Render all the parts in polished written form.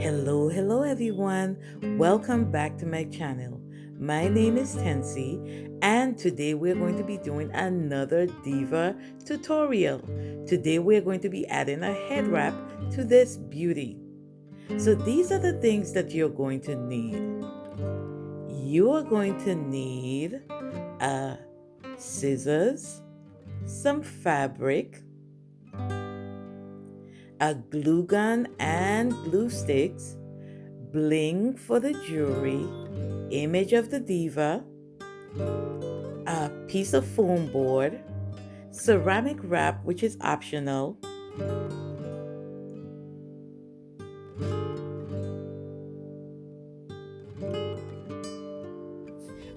Hello everyone. Welcome back to my channel. My name is Tensi, and today we're going to be doing another Diva tutorial. Today we're going to be adding a head wrap to this beauty. So these are the things that you're going to need. You are going to need scissors, some fabric, a glue gun and glue sticks, bling for the jewelry, image of the diva, a piece of foam board, ceramic wrap, which is optional,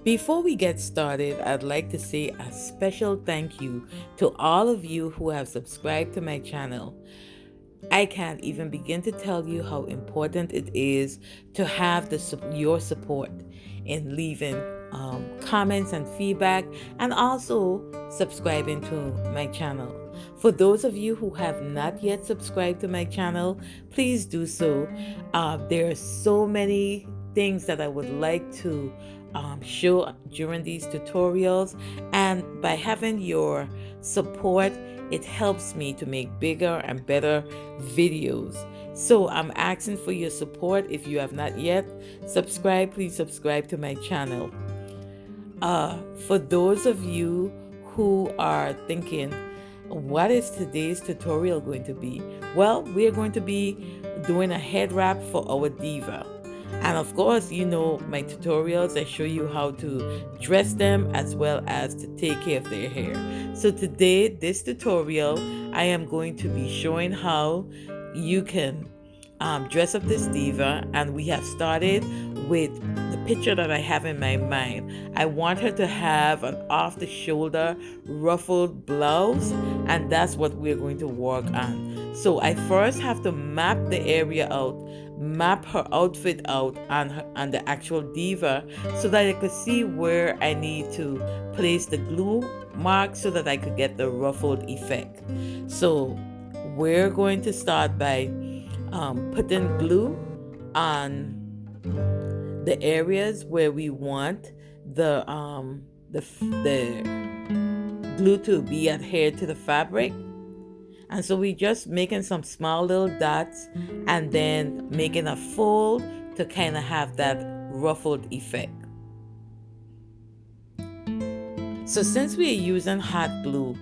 Before we get started, I'd like to say a special thank you to all of you who have subscribed to my channel. I can't even begin to tell you how important it is to have your support in leaving comments and feedback, and also subscribing to my channel. For those of you who have not yet subscribed to my channel, please do so. There are so many things that I would like to show during these tutorials, and by having your support, it helps me to make bigger and better videos. So I'm asking for your support. If you have not yet subscribed, please subscribe to my channel. For those of you who are thinking, what is today's tutorial going to be? Well, we're going to be doing a head wrap for our diva. And of course, you know my tutorials, I show you how to dress them as well as to take care of their hair. So today, this tutorial, I am going to be showing how you can dress up this diva, and we have started with the picture that I have in my mind. I want her to have an off-the-shoulder ruffled blouse, and that's what we're going to work on. So I first have to map the area out, map her outfit out on the actual diva, so that I could see where I need to place the glue mark so that I could get the ruffled effect. So we're going to start by putting glue on the areas where we want the glue to be adhered to the fabric. And so we just making some small little dots and then making a fold to kind of have that ruffled effect. So since we are using hot glue,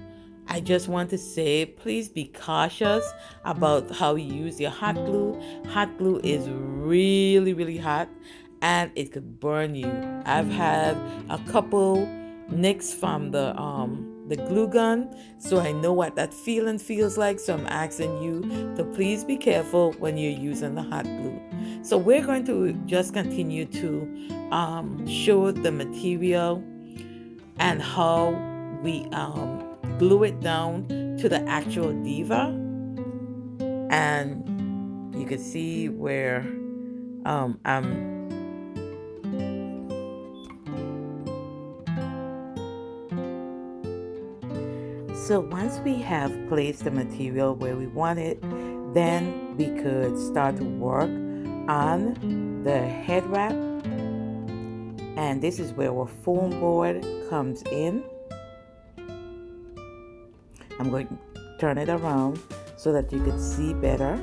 I just want to say, please be cautious about how you use your hot glue. Hot glue is really hot, and it could burn you. I've had a couple nicks from the glue gun, so I know what that feeling feels like. So I'm asking you to please be careful when you're using the hot glue. So we're going to just continue to show the material and how we glue it down to the actual diva, and you can see where So once we have placed the material where we want it, then we could start to work on the head wrap, and this is where our foam board comes in. I'm going to turn it around so that you can see better.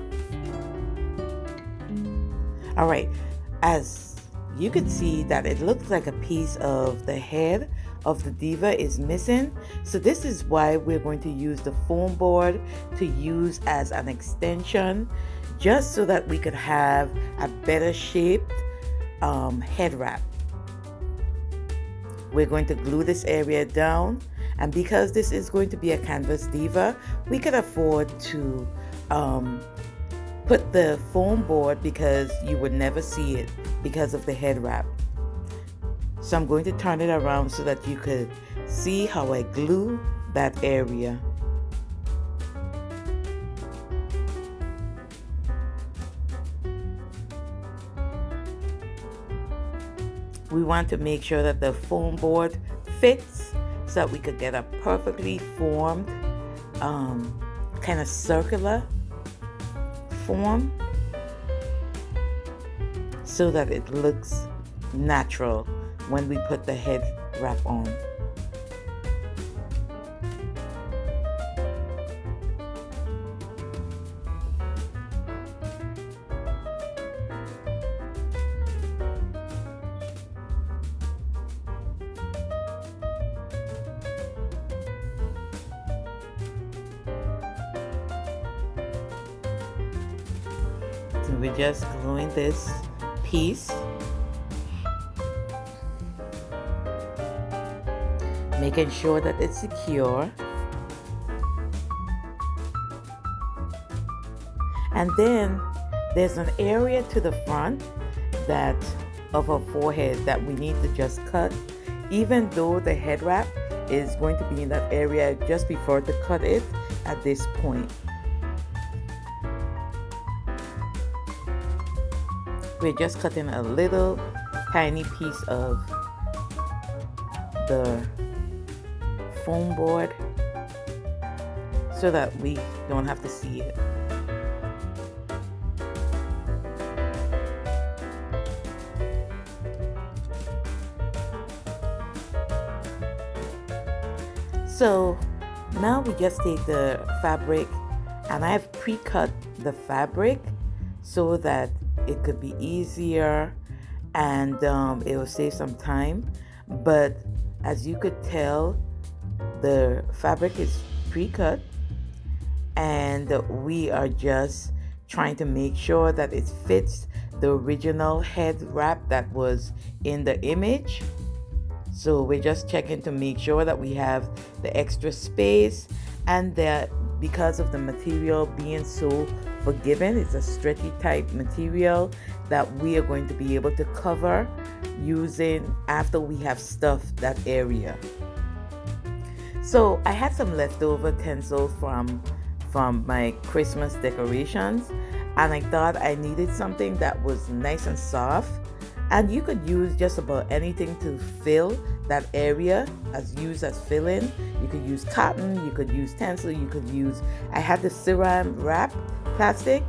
All right, as you can see that it looks like a piece of the head of the diva is missing. So this is why we're going to use the foam board to use as an extension, just so that we could have a better shaped head wrap. We're going to glue this area down. And because this is going to be a canvas diva, we could afford to put the foam board because you would never see it because of the head wrap. So I'm going to turn it around so that you could see how I glue that area. We want to make sure that the foam board fits so that we could get a perfectly formed kind of circular form. so that it looks natural when we put the head wrap on. So we're just gluing this piece, making sure that it's secure. And then there's an area to the front that of her forehead that we need to just cut. Even though the head wrap is going to be in that area, I just prefer to cut it at this point. We're just cutting a little tiny piece of the foam board so that we don't have to see it. So now we just take the fabric, and I have pre-cut the fabric so that it could be easier and it will save some time. But as you could tell, the fabric is pre-cut, and we are just trying to make sure that it fits the original head wrap that was in the image. So we're just checking to make sure that we have the extra space, and that because of the material being so forgiving, it's a stretchy type material that we are going to be able to cover using after we have stuffed that area. So I had some leftover tinsel from my Christmas decorations, and I thought I needed something that was nice and soft. And you could use just about anything to fill that area as filling. You could use cotton, you could use tinsel, you could use, I had the Seran wrap plastic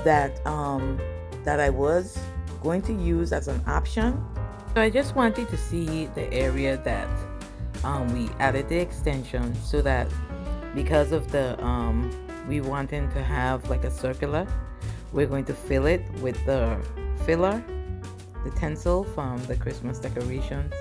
that I was going to use as an option. So I just wanted to see the area that we added the extension, so that because of the we wanting to have like a circular, we're going to fill it with the filler, the tinsel from the Christmas decorations.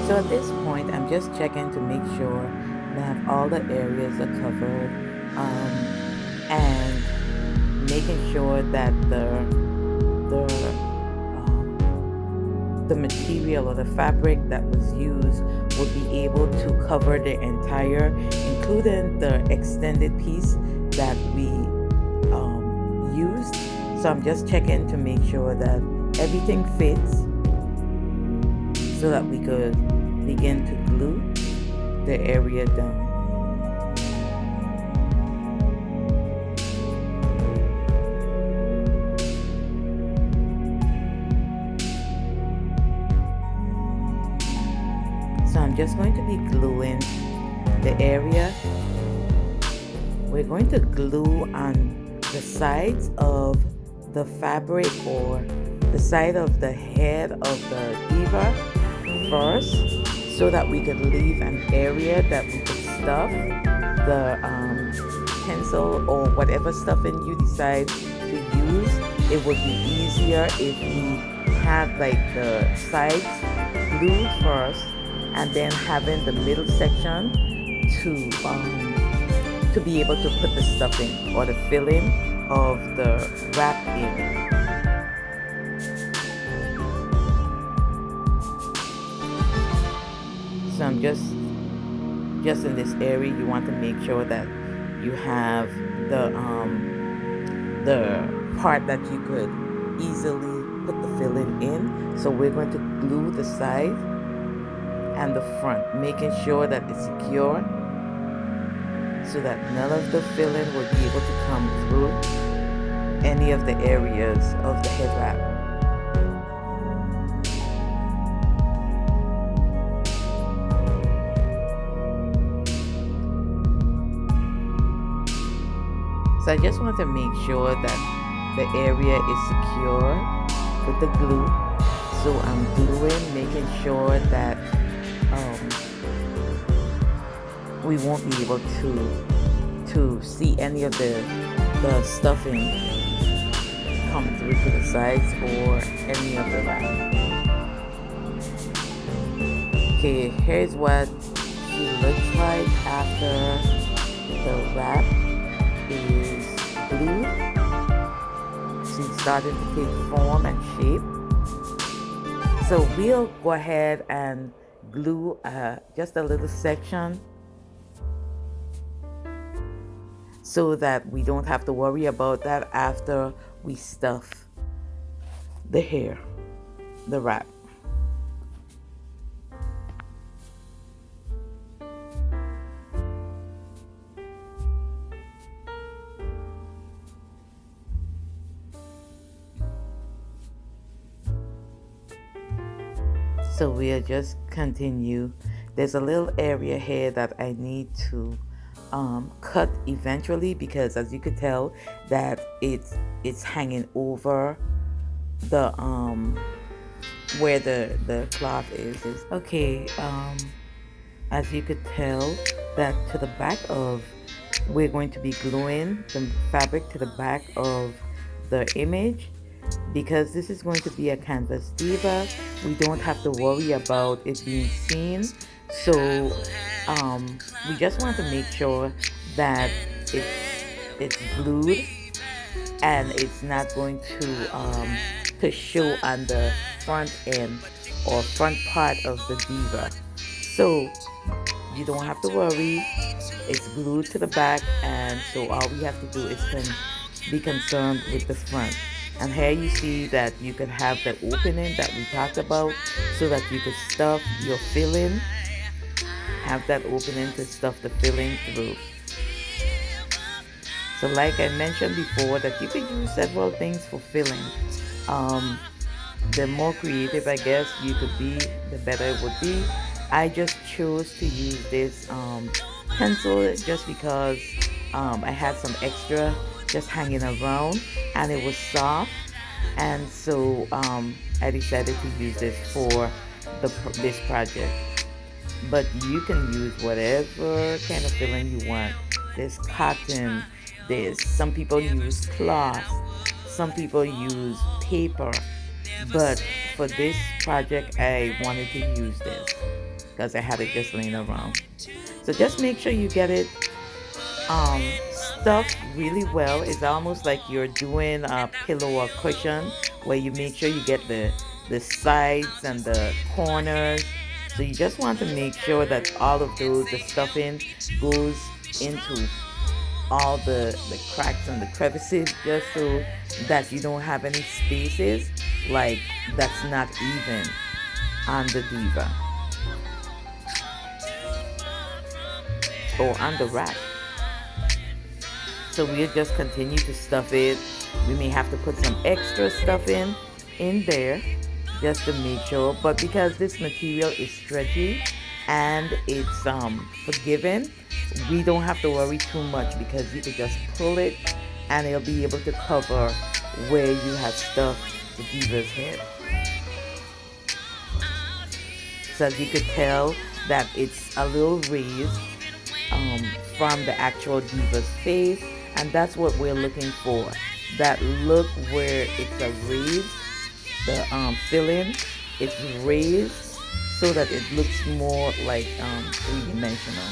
So at this point, I'm just checking to make sure that all the areas are covered, and making sure that the material or the fabric that was used will be able to cover the entire, including the extended piece that we used. So I'm just checking to make sure that everything fits, so that we could begin to glue the area down. So I'm just going to be gluing the area. We're going to glue on the sides of the fabric, or the side of the head of the Diva first, so that we could leave an area that we could stuff the tinsel or whatever stuffing you decide to use. It would be easier if we had like the sides glued first, and then having the middle section to be able to put the stuffing or the filling of the wrap in. So I'm just in this area, you want to make sure that you have the part that you could easily put the filling in. So we're going to glue the side and the front, making sure that it's secure, so that none of the filling will be able to come through any of the areas of the head wrap. So I just want to make sure that the area is secure with the glue. So I'm gluing, making sure that we won't be able to see any of the stuffing come through to the sides or any of the wrap. Okay, here's what she looks like after the wrap is glued. She's starting to take form and shape. So we'll go ahead and glue just a little section so that we don't have to worry about that after we stuff the hair, the wrap. So we'll just continue. There's a little area here that I need to cut eventually, because as you could tell that it's hanging over the where the cloth is okay. As you could tell that to the back of, we're going to be gluing the fabric to the back of the image. Because this is going to be a canvas diva, we don't have to worry about it being seen. So we just want to make sure that it's glued and it's not going to show on the front end or front part of the diva. So you don't have to worry, it's glued to the back, and so all we have to do is be concerned with the front. And here you see that you could have that opening that we talked about so that you could stuff your filling. Have that opening to stuff the filling through. So like I mentioned before, that you could use several things for filling. The more creative, I guess, you could be, the better it would be. I just chose to use this pencil just because I had some extra just hanging around and it was soft, and so I decided to use this for this project. But you can use whatever kind of filling you want. There's cotton, there's some people use cloth, some people use paper, but for this project I wanted to use this because I had it just laying around. So just make sure you get it stuffed really well. It's almost like you're doing a pillow or cushion, where you make sure you get the sides and the corners. So you just want to make sure that all of the stuffing goes into all the cracks and the crevices, just so that you don't have any spaces like that's not even on the diva or on the wrap. So we'll just continue to stuff it. We may have to put some extra stuff in there just to make sure, but because this material is stretchy and it's forgiving, we don't have to worry too much, because you could just pull it and it'll be able to cover where you have stuffed the diva's head. So as you could tell that it's a little raised from the actual diva's face, and that's what we're looking for. That look where it's a raised, the filling, it's raised so that it looks more like three-dimensional.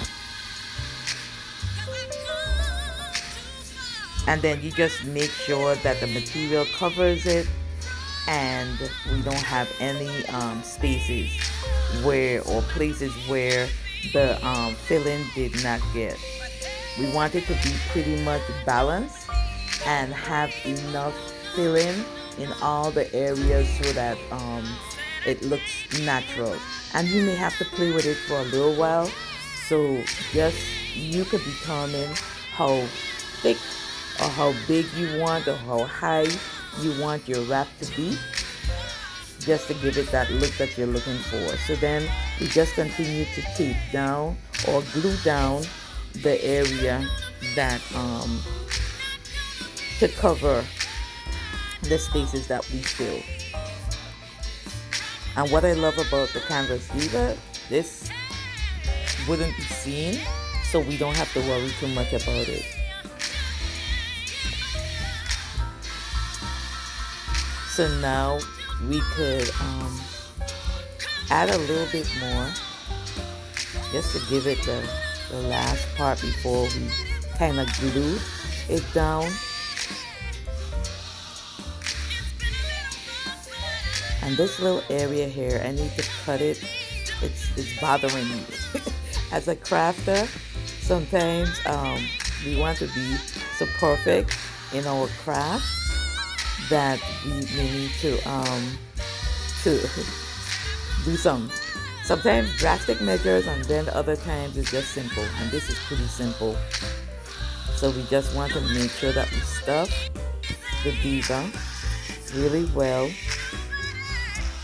And then you just make sure that the material covers it and we don't have any spaces where, or places where the filling did not get. We want it to be pretty much balanced and have enough filling in all the areas so that it looks natural. And you may have to play with it for a little while, so just you could determine how thick or how big you want or how high you want your wrap to be, just to give it that look that you're looking for. So then we just continue to tape down or glue down the area that to cover the spaces that we fill. And what I love about the canvas Diva, this wouldn't be seen, so we don't have to worry too much about it. So now we could add a little bit more just to give it the last part before we kind of glue it down. And this little area here, I need to cut it. It's bothering me. As a crafter, sometimes we want to be so perfect in our craft that we may need to do sometimes drastic measures, and then other times it's just simple. And this is pretty simple. So we just want to make sure that we stuff the Diva really well,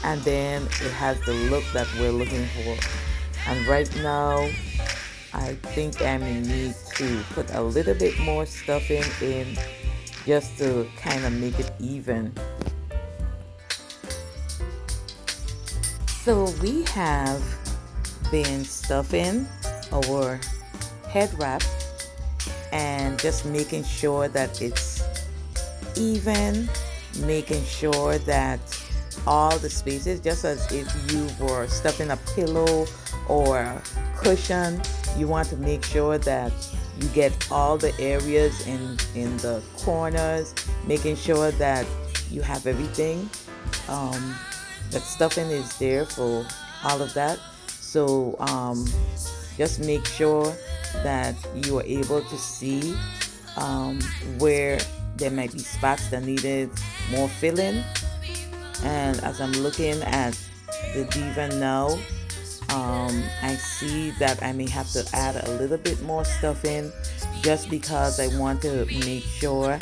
and then it has the look that we're looking for. And right now I think I may need to put a little bit more stuffing in just to kind of make it even. So we have been stuffing our head wrap and just making sure that it's even, making sure that all the spaces, just as if you were stuffing a pillow or cushion, you want to make sure that you get all the areas in the corners, making sure that you have everything, that stuffing is there for all of that. So just make sure that you are able to see where there might be spots that needed more filling. And as I'm looking at the Diva now, I see that I may have to add a little bit more stuffing, just because I want to make sure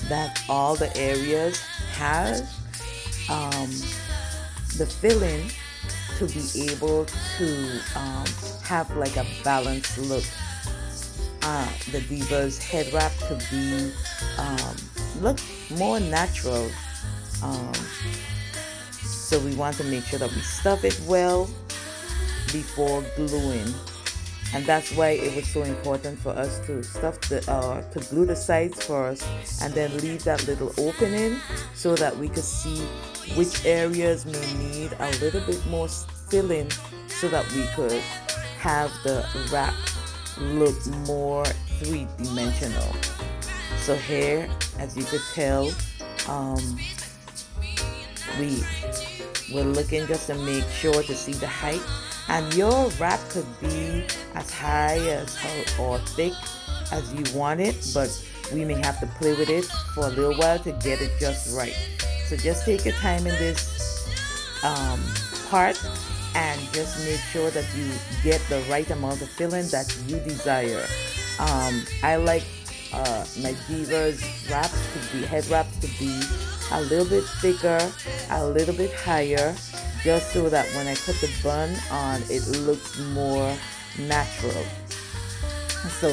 that all the areas have the filling to be able to have like a balanced look. The Diva's head wrap to be look more natural. So we want to make sure that we stuff it well before gluing, and that's why it was so important for us to stuff to glue the sides first, and then leave that little opening so that we could see which areas may need a little bit more filling, so that we could have the wrap look more three-dimensional. So here, as you could tell, we're looking just to make sure to see the height, and your wrap could be as high as or thick as you want it, but we may have to play with it for a little while to get it just right. So just take your time in this part and just make sure that you get the right amount of filling that you desire. I like my Diva's wraps to be, head wraps to be a little bit thicker, a little bit higher, just so that when I put the bun on, it looks more natural. So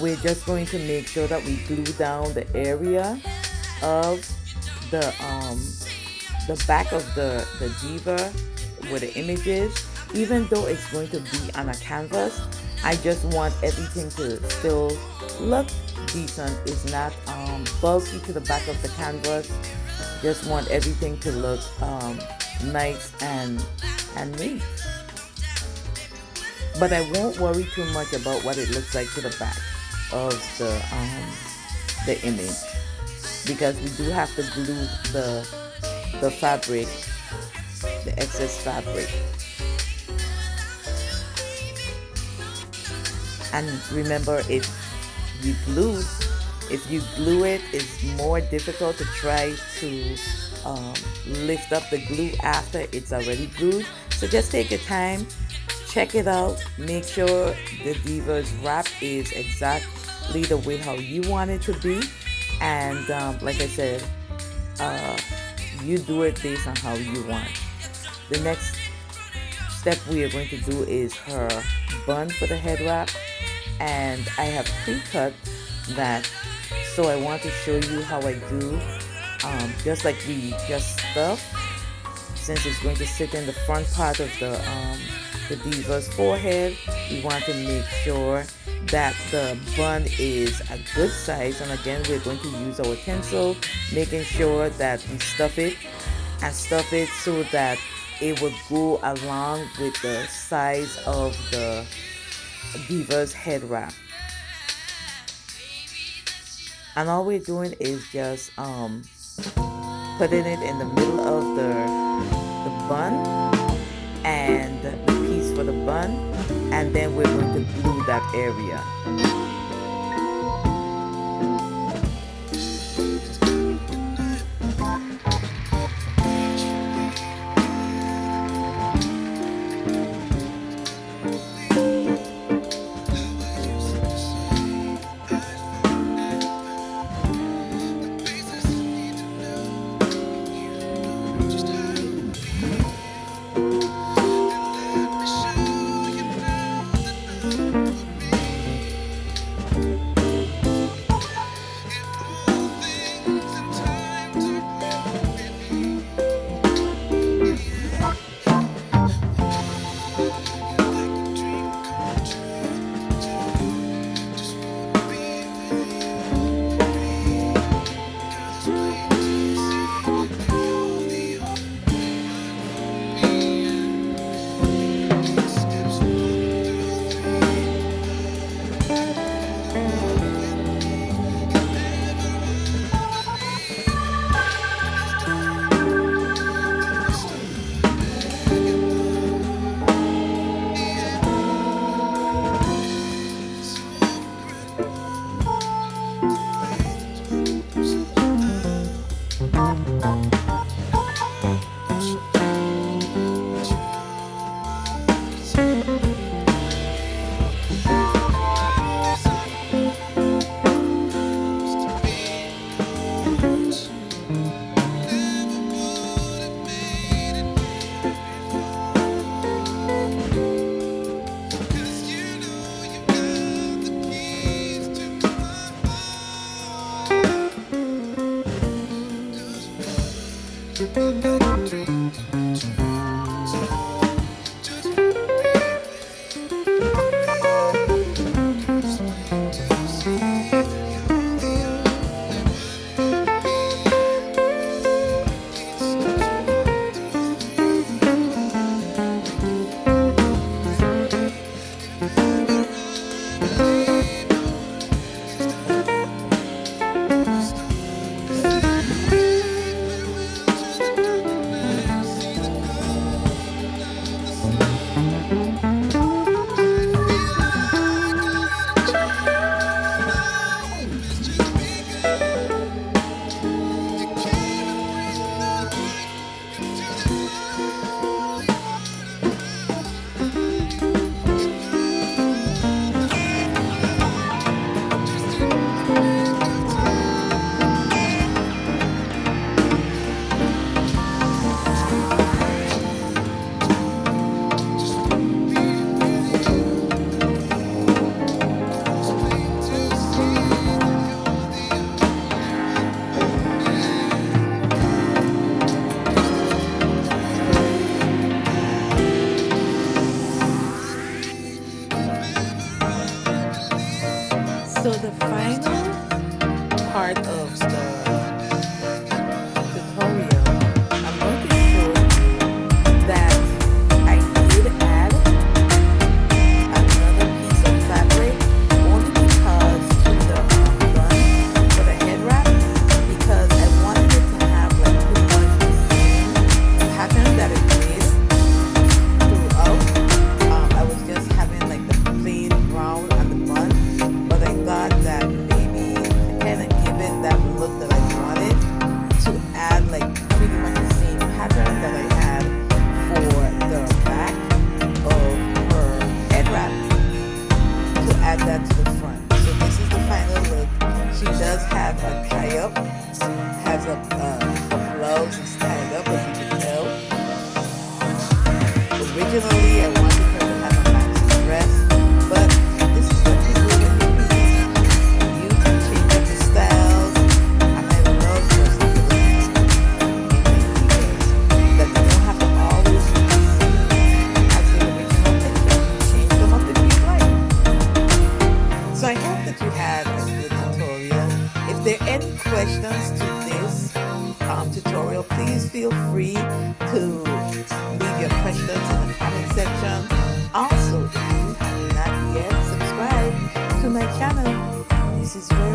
we're just going to make sure that we glue down the area of the back of the Diva where the image is. Even though it's going to be on a canvas, I just want everything to still look decent. It's not bulky to the back of the canvas. Just want everything to look nice and neat. But I won't worry too much about what it looks like to the back of the image, because we do have to glue the fabric, the excess fabric. And remember, if you glue it, it's more difficult to try to lift up the glue after it's already glued. So just take your time Check it out. Make sure the Diva's wrap is exactly the way how you want it to be. And like I said, uh, you do it based on how you want. The next step we are going to do is her bun for the head wrap. And I have pre-cut that, so I want to show you how I do, just like we just stuffed. Since it's going to sit in the front part of the Diva's forehead, we want to make sure that the bun is a good size. And again, we're going to use our tinsel, making sure that we stuff it so that it would go along with the size of the Diva's head wrap. And all we're doing is just putting it in the middle of the bun and the piece for the bun, and then we're going to glue that area. So the final part of the tutorial, I'm going to show you that I did add another piece of fabric only because to the bun for the head wrap, because I wanted it to have like pretty much the same pattern that it did throughout. I was just having like the plain brown on the bun, but I thought that maybe to kind of give it that look that have a tie up, has a blouse and tied up, as you can tell. Originally, I wanted her to have a maxi dress, but this is what you do when you create. You can change up the styles, and I love versatility in my videos. That you don't have to always use the scenes as the original picture. Change them up if you like. So I hope that you had a good tutorial. If there are any questions to this tutorial, please feel free to leave your questions in the comment section. Also, if you have not yet subscribed to my channel, this is where